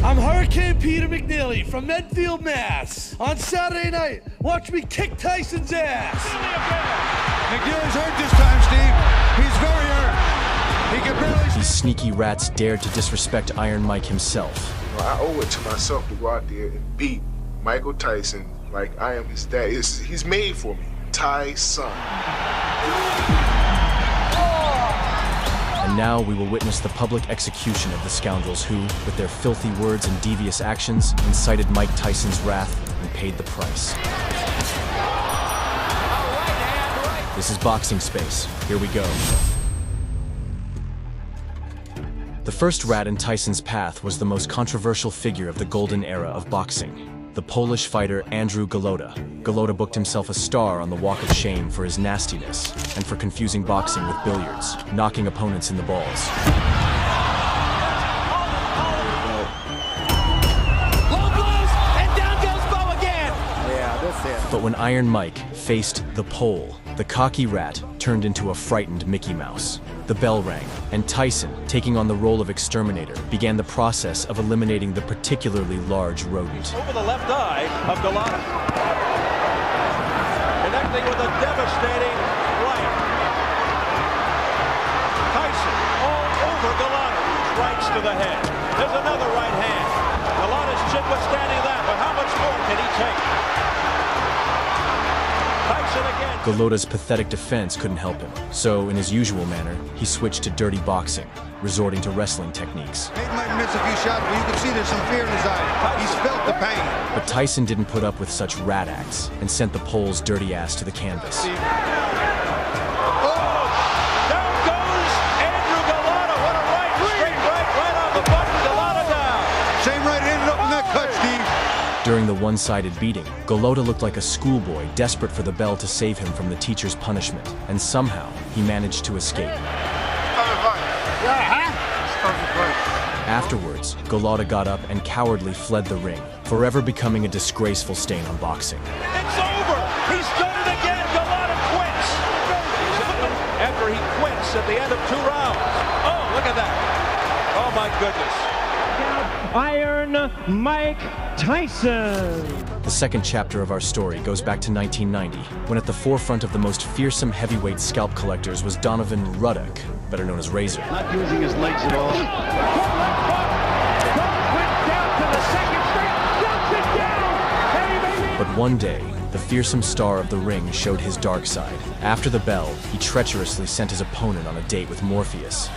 I'm Hurricane Peter McNeely from Medfield, Mass. On Saturday night, watch me kick Tyson's ass. McNeely's hurt this time, Steve. He's very hurt. He can barely... These sneaky rats dared to disrespect Iron Mike himself. I owe it to myself to go out there and beat Michael Tyson like I am his dad. He's made for me. Tyson. And now we will witness the public execution of the scoundrels who, with their filthy words and devious actions, incited Mike Tyson's wrath and paid the price. This is Boxing Space. Here we go. The first rat in Tyson's path was the most controversial figure of the golden era of boxing. The Polish fighter Andrew Golota. Golota booked himself a star on the Walk of Shame for his nastiness and for confusing boxing with billiards, knocking opponents in the balls. Low blows, and down goes Bo again! Yeah, that's it. But when Iron Mike faced the Pole, the cocky rat turned into a frightened Mickey Mouse. The bell rang, and Tyson, taking on the role of exterminator, began the process of eliminating the particularly large rodent. Over the left eye of Golota. Connecting with a devastating right. Tyson all over Golota. Rights to the head. There's another right hand. Golota's chin withstanding that, but how much more can he take? Tyson again. Golota's pathetic defense couldn't help him, so in his usual manner, he switched to dirty boxing, resorting to wrestling techniques. He might miss a few shots, but you can see there's some fear in his eye. He's felt the pain. But Tyson didn't put up with such rat acts and sent the Pole's dirty ass to the canvas. During the one-sided beating, Golota looked like a schoolboy desperate for the bell to save him from the teacher's punishment, and somehow he managed to escape. Afterwards, Golota got up and cowardly fled the ring, forever becoming a disgraceful stain on boxing. It's over! He's done it again! Golota quits! After he quits at the end of 2 rounds. Oh, look at that! Oh my goodness! Iron Mike Tyson. The second chapter of our story goes back to 1990, when at the forefront of the most fearsome heavyweight scalp collectors was Donovan Ruddock, better known as Razor. Not using his legs at all. But one day, the fearsome star of the ring showed his dark side. After the bell, he treacherously sent his opponent on a date with Morpheus.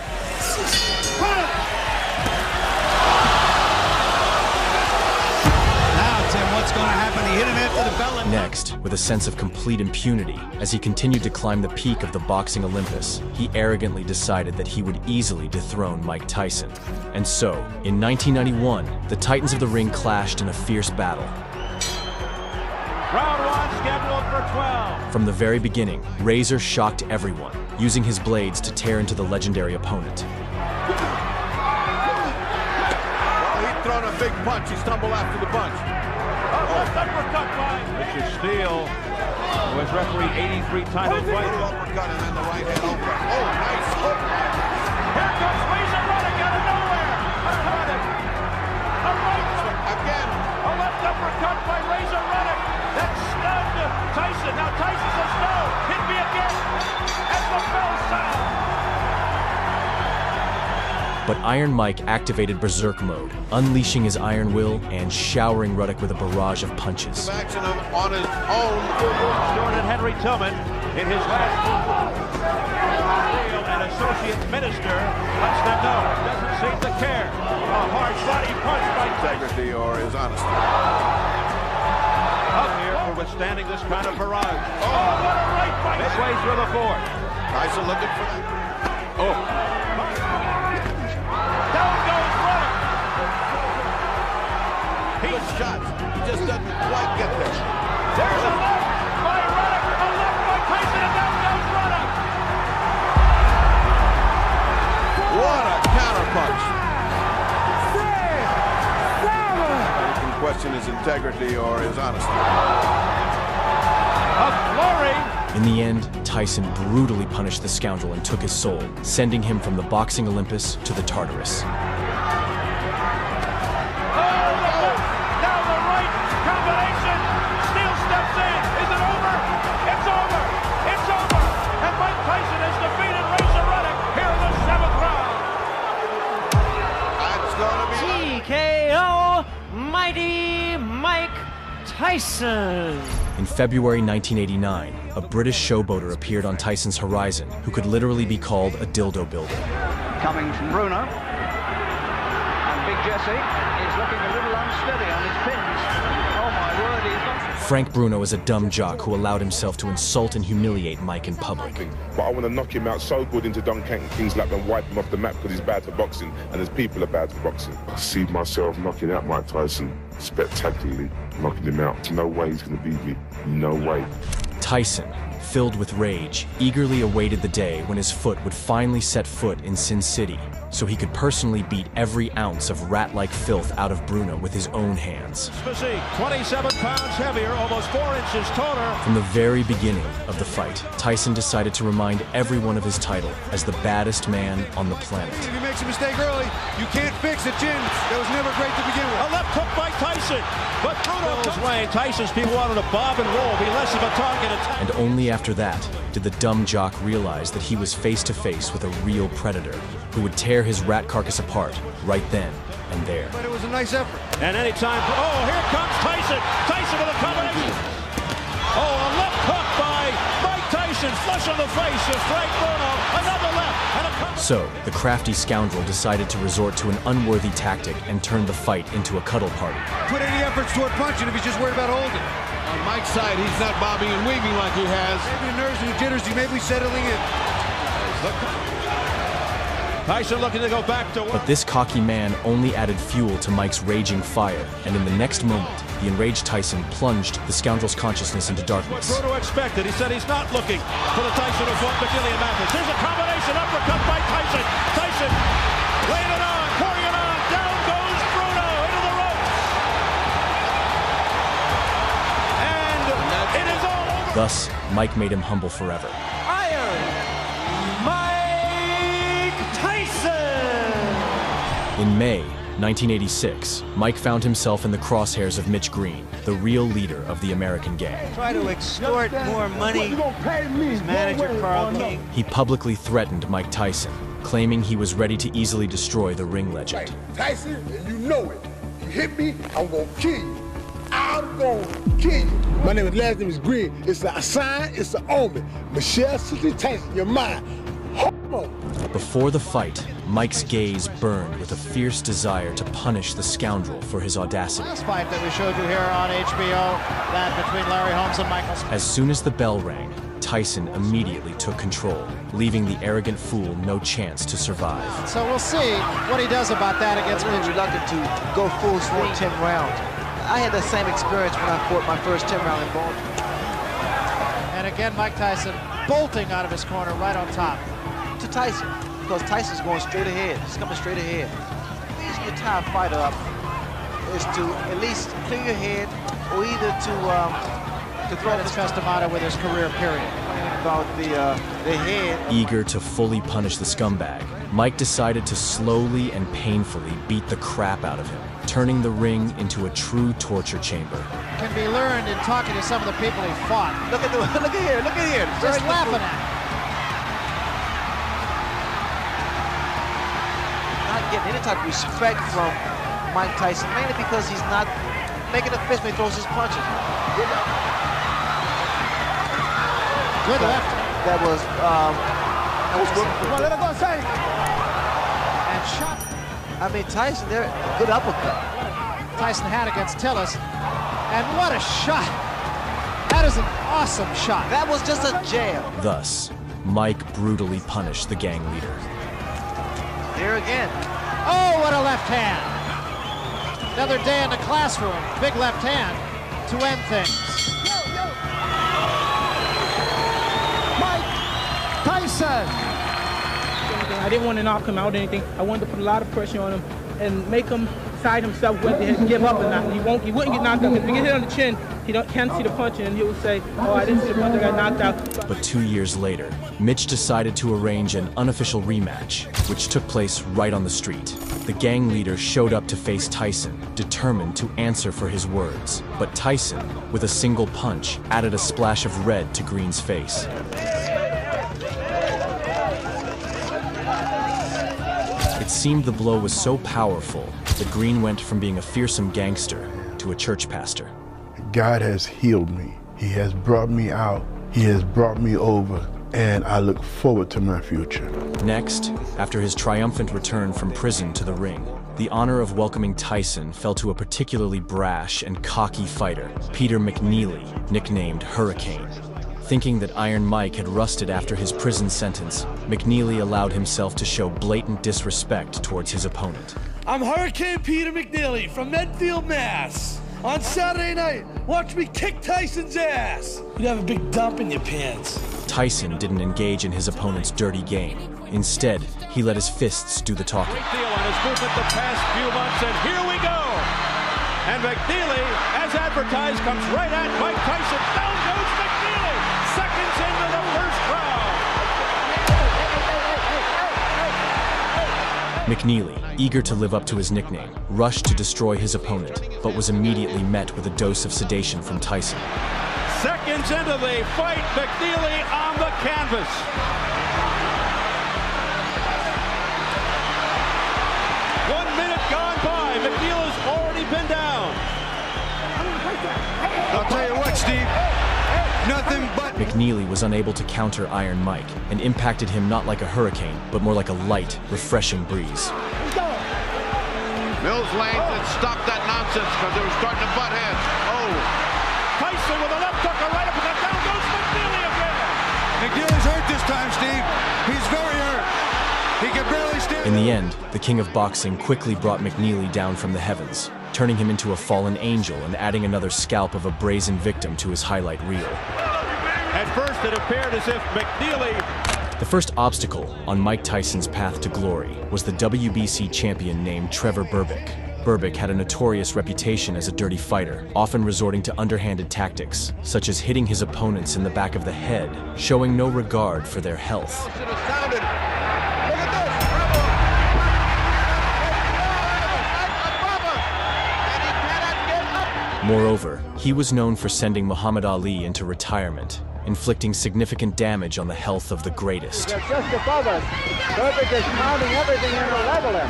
What's going to happen? He hit him after the bell. Next, with a sense of complete impunity, as he continued to climb the peak of the boxing Olympus, he arrogantly decided that he would easily dethrone Mike Tyson. And so, in 1991, the Titans of the ring clashed in a fierce battle. Round 1 scheduled for 12. From the very beginning, Razor shocked everyone, using his blades to tear into the legendary opponent. Well, he'd thrown a big punch. He stumbled after the punch. Richard Steele was referee 83 title fight. Uppercut and then the right hand over. Oh, nice hook. Here comes Razor Ruddock out of nowhere. A right hook. Again. A left uppercut by Razor Ruddock. That stunned Tyson. Now Tyson says no. Hit me again. As the bell sounds. But Iron Mike activated Berserk mode, unleashing his iron will and showering Ruddock with a barrage of punches. Action on his own. Short and Henry Tillman in his last an associate minister lets them know. Doesn't seem to care. A hard body punch by Integrity or his honesty. Up here for withstanding this kind of barrage. Oh, what a right by midway through the 4th. Tyson looking for that. Oh. Good shot. He just doesn't quite get there. There's a left by Ruddock. A left by Tyson, and down goes Ruddock. What a counterpunch. You can question his integrity or his honesty. A flurry. In the end, Tyson brutally punished the scoundrel and took his soul, sending him from the boxing Olympus to the Tartarus. Oh, TKO, Mighty Mike Tyson. In February 1989, a British showboater appeared on Tyson's horizon who could literally be called a dildo builder. Coming from Bruno. And Big Jesse is looking a little unsteady on his pins. Oh my word, he's not... Frank Bruno is a dumb jock who allowed himself to insult and humiliate Mike in public. But I want to knock him out so good into Don King's lap and wipe him off the map because he's bad for boxing and his people are bad for boxing. I see myself knocking out Mike Tyson spectacularly, knocking him out. No way he's going to beat me. No way. Tyson, filled with rage, eagerly awaited the day when his foot would finally set foot in Sin City, so he could personally beat every ounce of rat-like filth out of Bruno with his own hands. Physique, 27 pounds heavier, almost 4 inches taller. From the very beginning of the fight, Tyson decided to remind everyone of his title as the baddest man on the planet. If he makes a mistake early, you can't fix it, Jim. That was never great to begin with. A left hook by Tyson, but Bruno goes away. Tyson's people wanted to bob and roll, be less of a target attack. And only after that did the dumb jock realize that he was face to face with a real predator who would tear his rat carcass apart right then and there. But it was a nice effort. And anytime, oh, here comes Tyson. Tyson with a combination. Oh, a left hook by Mike Tyson, flush on the face of Frank Bruno. Another left and a combination. So, the crafty scoundrel decided to resort to an unworthy tactic and turned the fight into a cuddle party. Put any efforts toward punching if he's just worried about holding. On Mike's side, he's not bobbing and weaving like he has. Maybe the nerves and the jitters, he may be settling in. Tyson looking to go back to work. But this cocky man only added fuel to Mike's raging fire, and in the next moment, the enraged Tyson plunged the scoundrel's consciousness into darkness. What Bruno expected. He said he's not looking for the Tyson who fought McGillian Mathis. Here's a combination uppercut by Tyson. Tyson laying it on, pouring it on. Down goes Bruno into the ropes. And it is all over. Thus, Mike made him humble forever. In May 1986, Mike found himself in the crosshairs of Mitch Green, the real leader of the American gang. Try to extort more money. His manager, Carl King. He publicly threatened Mike Tyson, claiming he was ready to easily destroy the ring legend. Tyson, and you know it. You hit me, I'm gonna kill you. I'm gonna kill you. My last name is Green. It's a sign, it's an omen. Michelle City Tyson, you're mine. Before the fight, Mike's gaze burned with a fierce desire to punish the scoundrel for his audacity. Last fight that we showed you here on HBO, that between Larry Holmes and Michael Smith. As soon as the bell rang, Tyson immediately took control, leaving the arrogant fool no chance to survive. So we'll see what he does about that against Mitch. I'm reluctant to go full swing 10 rounds. I had the same experience when I fought my first 10 round in Baltimore. And again, Mike Tyson bolting out of his corner right on top. To Tyson, because Tyson's going straight ahead. He's coming straight ahead. The reason you tie a fighter up is to at least clear your head, or either to throw his Festamata with his career period. About the head. Eager to fully punish the scumbag, Mike decided to slowly and painfully beat the crap out of him, turning the ring into a true torture chamber. Can be learned in talking to some of the people he fought. Look at here. Just laughing at him. Getting any type of respect from Mike Tyson, mainly because he's not making a fist when he throws his punches. Good left. That was good. Let it go, say. And shot. I mean, Tyson there, good uppercut. Tyson had against Tillis, and what a shot! That is an awesome shot. That was just a jab. Thus, Mike brutally punished the gang leader. Here again. Oh, what a left hand. Another day in the classroom. Big left hand to end things. Mike Tyson. I didn't want to knock him out or anything. I wanted to put a lot of pressure on him and make him decide himself whether to give up or not. He wouldn't get knocked out. If he get hit on the chin, he can't see the punch, and he will say, oh, I didn't see the punch, I got knocked out. But 2 years later, Mitch decided to arrange an unofficial rematch, which took place right on the street. The gang leader showed up to face Tyson, determined to answer for his words. But Tyson, with a single punch, added a splash of red to Green's face. It It seemed the blow was so powerful that Green went from being a fearsome gangster to a church pastor. God has healed me. He has brought me out. He has brought me over, and I look forward to my future. Next, after his triumphant return from prison to the ring, the honor of welcoming Tyson fell to a particularly brash and cocky fighter, Peter McNeely, nicknamed Hurricane. Thinking that Iron Mike had rusted after his prison sentence, McNeely allowed himself to show blatant disrespect towards his opponent. I'm Hurricane Peter McNeely from Medfield, Mass. On Saturday night, watch me kick Tyson's ass. You'd have a big dump in your pants. Tyson didn't engage in his opponent's dirty game. Instead, he let his fists do the talking. Great deal on his movement the past few months, and here we go. And McNeely, as advertised, comes right at Mike Tyson. Down goes McNeely. Seconds into the first round. McNeely, eager to live up to his nickname, rushed to destroy his opponent, but was immediately met with a dose of sedation from Tyson. Seconds into the fight, McNeely on the canvas. McNeely's already been down. I'll tell you what, Steve. Nothing but... McNeely was unable to counter Iron Mike and impacted him not like a hurricane, but more like a light, refreshing breeze. Mills Lane had stopped that nonsense because they were starting to butt heads. Oh. Tyson with a left hook, a right uppercut. Down goes McNeely again. McNeely's hurt this time, Steve. He's very hurt. He can barely stand. In the end, the king of boxing quickly brought McNeely down from the heavens, turning him into a fallen angel and adding another scalp of a brazen victim to his highlight reel. At first, it appeared as if McNeely... The first obstacle on Mike Tyson's path to glory was the WBC champion named Trevor Berbick. Berbick had a notorious reputation as a dirty fighter, often resorting to underhanded tactics, such as hitting his opponents in the back of the head, showing no regard for their health. Moreover, he was known for sending Muhammad Ali into retirement, inflicting significant damage on the health of the greatest. They're just above us. Berbick is pounding everything in to level him.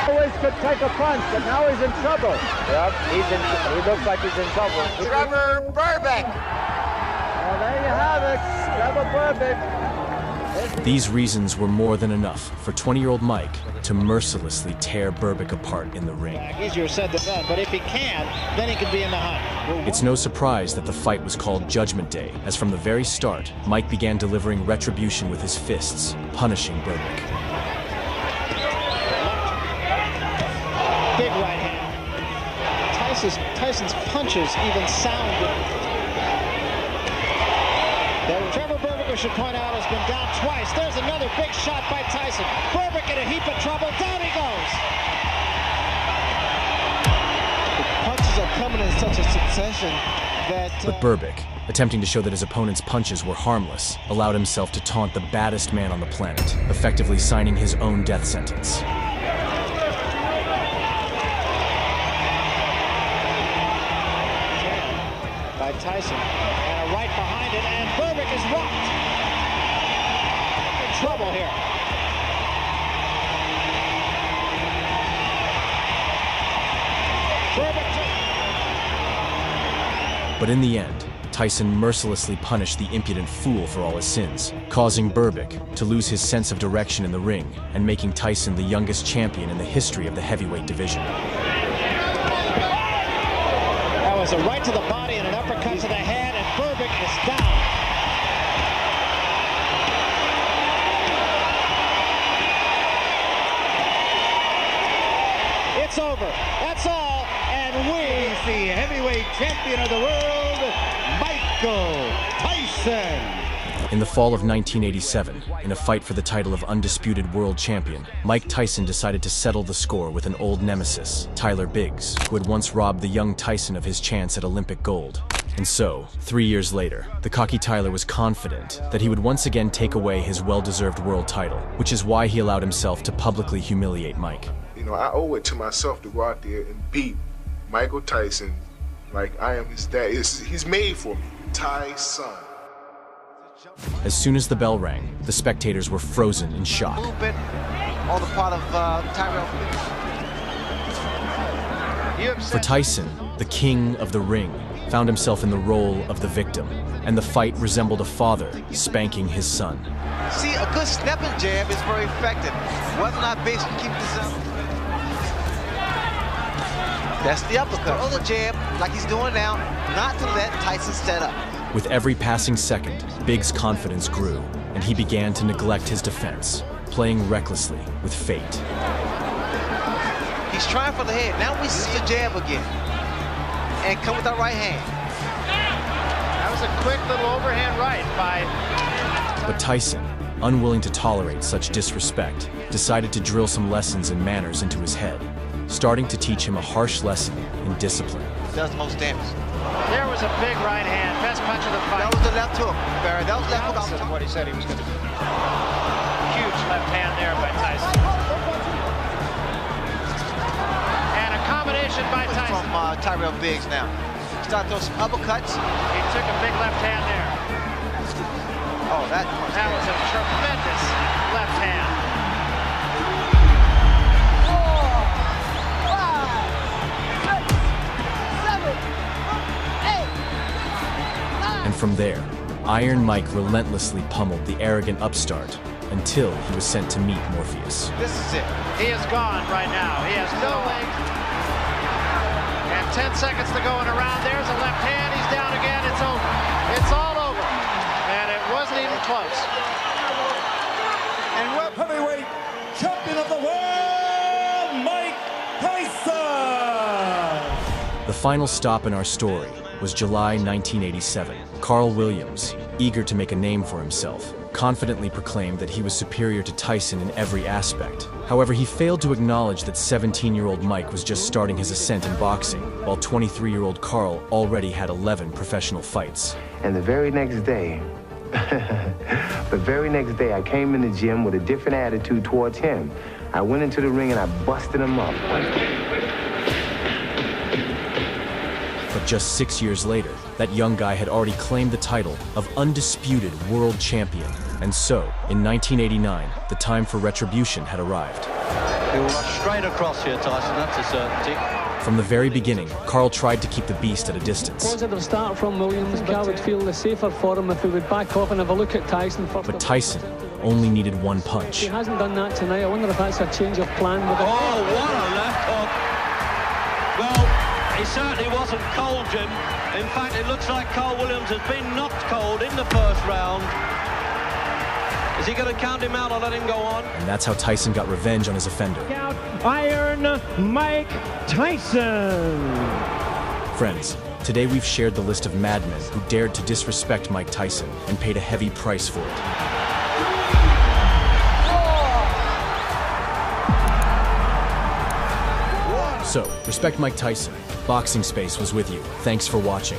Always could take a punch, but now he's in trouble. Yep, he looks like he's in trouble. Trevor Berbick. Well, there you have it, Trevor Berbick. These reasons were more than enough for 20-year-old Mike to mercilessly tear Berbick apart in the ring. Easier said than done, but if he can, then he can be in the hunt. It's no surprise that the fight was called Judgment Day, as from the very start, Mike began delivering retribution with his fists, punishing Berbick. Big right hand. Tyson's punches even sound. Trevor Berbick, we should point out, has been down twice. There's another big shot by Tyson. Berbick in a heap of trouble. Down he goes. The punches are coming in such a succession that... But Berbick, attempting to show that his opponent's punches were harmless, allowed himself to taunt the baddest man on the planet, effectively signing his own death sentence. By Tyson. And a right behind it, and Berbick is rocked. In trouble here. But in the end, Tyson mercilessly punished the impudent fool for all his sins, causing Berbick to lose his sense of direction in the ring and making Tyson the youngest champion in the history of the heavyweight division. That was a right to the body and an uppercut to the head, and Berbick is down. It's over. That's all, and we see heavyweight champion of the world, Michael Tyson. In the fall of 1987, in a fight for the title of undisputed world champion, Mike Tyson decided to settle the score with an old nemesis, Tyler Biggs, who had once robbed the young Tyson of his chance at Olympic gold. And so, 3 years later, the cocky Tyler was confident that he would once again take away his well-deserved world title, which is why he allowed himself to publicly humiliate Mike. You know, I owe it to myself to go out there and beat Michael Tyson like I am his dad. He's made for me. Tyson. As soon as the bell rang, the spectators were frozen in shock. on the part of Tyrell. For Tyson, the king of the ring found himself in the role of the victim, and the fight resembled a father spanking his son. See, a good stepping jab is very effective. Whether or not Biggs can keep this up. That's the uppercut. Throw the jab like he's doing now, not to let Tyson set up. With every passing second, Biggs' confidence grew, and he began to neglect his defense, playing recklessly with fate. He's trying for the head. Now we see the jab again. And come with that right hand. That was a quick little overhand right by... But Tyson, unwilling to tolerate such disrespect, decided to drill some lessons and manners into his head, starting to teach him a harsh lesson in discipline. Does the most damage. There was a big right hand, best punch of the fight. That was the left hook, Barry. That was left hook. That's what he said he was going to do. Huge left hand there by Tyson. And a combination by Tyson. From Tyrell Biggs now. Start those uppercuts. He took a big left hand there. Oh, that was a tremendous left hand. 4, 5, 6, 7, 8, 9. And from there, Iron Mike relentlessly pummeled the arrogant upstart until he was sent to meet Morpheus. This is it. He is gone right now. He has no legs. And 10 seconds to go in a round. There's a left hand. He's down again. It's over. It's all over. And it wasn't even close. And world heavyweight champion of the world, Mike Tyson! The final stop in our story was July 1987. Carl Williams, eager to make a name for himself, confidently proclaimed that he was superior to Tyson in every aspect. However, he failed to acknowledge that 17-year-old Mike was just starting his ascent in boxing, while 23-year-old Carl already had 11 professional fights. And the very next day, I came in the gym with a different attitude towards him. I went into the ring and I busted him up. But just 6 years later, that young guy had already claimed the title of undisputed world champion. And so, in 1989, the time for retribution had arrived. He'll rush straight across here, Tyson, that's a certainty. From the very beginning, Carl tried to keep the beast at a distance. Positive start from Williams, but I would feel the safer for him if he would back off and have a look at Tyson. But Tyson only needed one punch. He hasn't done that tonight. I wonder if that's a change of plan with it. Oh, what a left hook. Well, he certainly wasn't cold, Jim. In fact, it looks like Carl Williams has been knocked cold in the first round. Is he going to count him out or let him go on? And that's how Tyson got revenge on his offender. Iron Mike Tyson. Friends, today we've shared the list of madmen who dared to disrespect Mike Tyson and paid a heavy price for it. So, respect Mike Tyson. Boxing Space was with you. Thanks for watching.